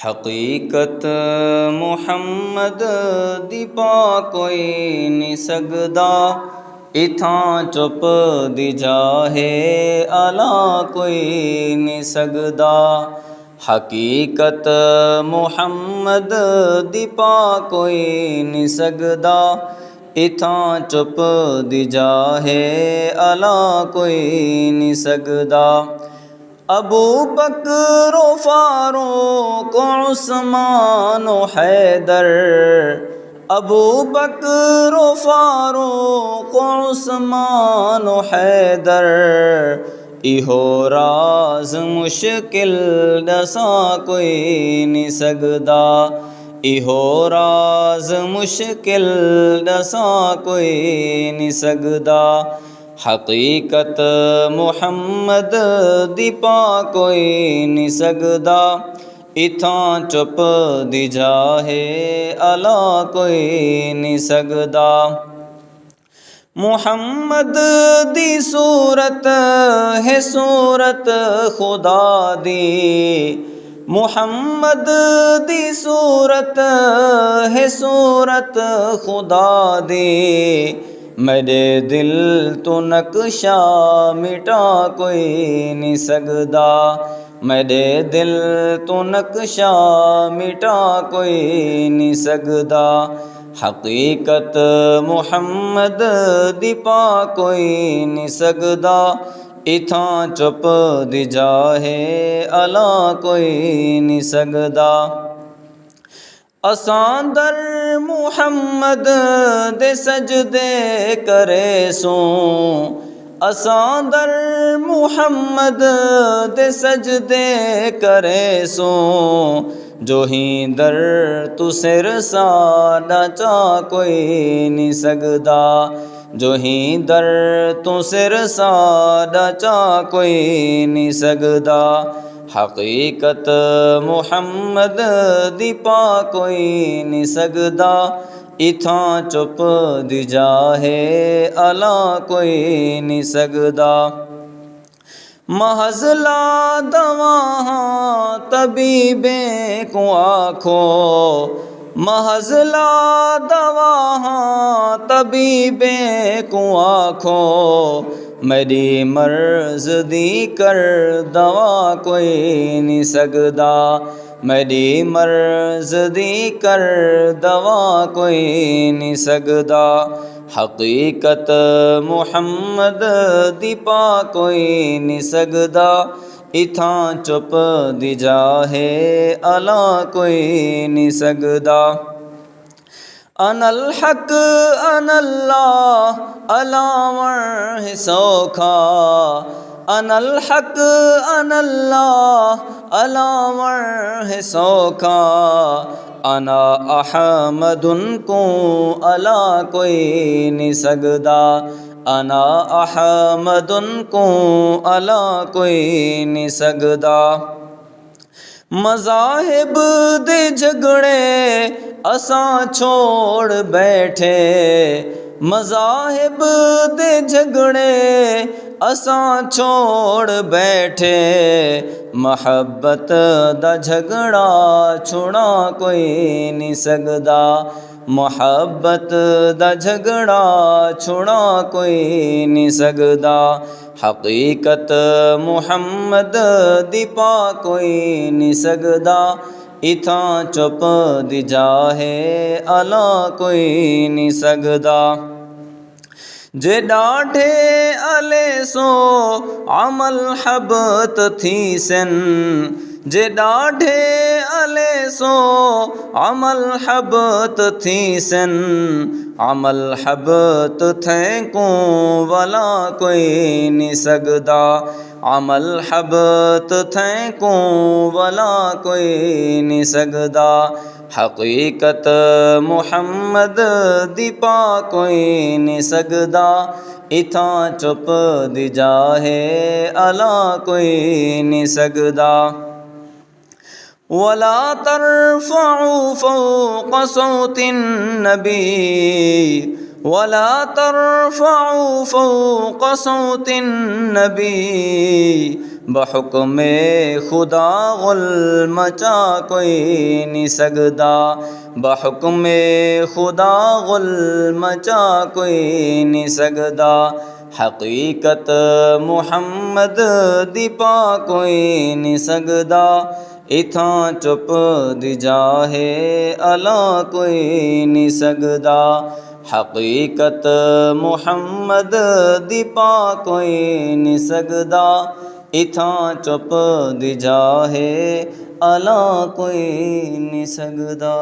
हकीकत मुहम्मद दी पा कोई नहीं सकदा, इथां चुप दी जाहे अला कोई नहीं सकदा। हकीकत मुहम्मद दी पा कोई नहीं सकदा, इथां चुप दी जाहे अला कोई नहीं सकदा। अबू बकर फारूक उस्मान हैदर, अबू बकर फारूक उस्मान हैदर, इहो राज मुश्किल दसा कोई नहीं सकदा, इहो राज मुश्किल दसा कोई नहीं सकदा। हकीकत मुहम्मद दी पा कोई नहीं सकदा, इथां चुप दी जाहे अला कोई नहीं सकदा। मुहम्मद दी सूरत है सूरत खुदा दी, मुहम्मद दी सूरत है सूरत खुदा दी। मेरे दिल तो नक्शा मिटा कोई नहीं सकदा, मेरे दिल तो नक्शा मिटा कोई नहीं सकदा। हकीकत मुहम्मद दी पा कोई नहीं सकदा, इथां चुप दी जाहे अला कोई नहीं सकदा। असां दर मुहम्मद दे सजदे करे सूं, असां दर मुहम्मद दे सजदे करे सूं। जो ही दर तू सिर साडा चा कोई नहीं सकदा, जो ही दर तू सिर साडा चा कोई नहीं सकदा। हकीकत मुहम्मद दी पा कोई नहीं सकदा, इथां चुप दी जाहे अला कोई नहीं सकदा। महज़ला दवाहां तबीबे को आखो, महज़ला दवाहां तबीबे को आखो। मेरी मर्ज़ दी कर दवा कोई नहीं सकदा, मेरी मर्ज़ दी कर दवा कोई नहीं सकदा। हकीकत मुहम्मद दी पा कोई नहीं सकदा, इथां चुप दी जाहे अला कोई नहीं सकदा। अनल हक अनल्लाह अलावण है सौखा, अनल हक अनल्लाह अलावण है सौखा। अना अहमदुन को अला कोई नहीं सकदा, अना अहमदुन को अला कोई नहीं सकदा। मज़ाहिब दे झगड़े असां छोड़ बैठे, मज़ाहिब दे झगड़े असां छोड़ बैठे। महब्बत दा झगड़ा छुड़ा कोई नहीं सकदा, मोहब्बत दा झगड़ा छुड़ा कोई नहीं सकदा। हकीकत मुहम्मद दी पा कोई नहीं सकदा, इथां चुप दी जाहे अला कोई नहीं सकदा। जे डाढ़े अले सो अमल हबत थी सन, जे डाढ़े अले सो अमल हबत थी सन। अमल हबत थे को वला कोई नहीं सकदा, अमल हबत थे को वला कोई नहीं सकदा। हकीकत मुहम्मद दी पा कोई नहीं सकदा, इथां चुप दी जाहे अला कोई नहीं सकदा। वला तरफ़उ फ़ौक़ सौतिन नबी, वला तरफ़उ फ़ौक़ सौतिन नबी। बहुक्म खुदा गुल मचा कोई नहीं सकदा, बहुक्म खुदा गुल मचा कोई नहीं सकदा। हकीकत मुहम्मद दी पा कोई नहीं सकदा, इथां चुप दी जाहे अला कोई नहीं सकदा। हकीकत मुहम्मद दी पा कोई नहीं सकदा, इथां चुप दी जाहे अला कोई नहीं सकदा।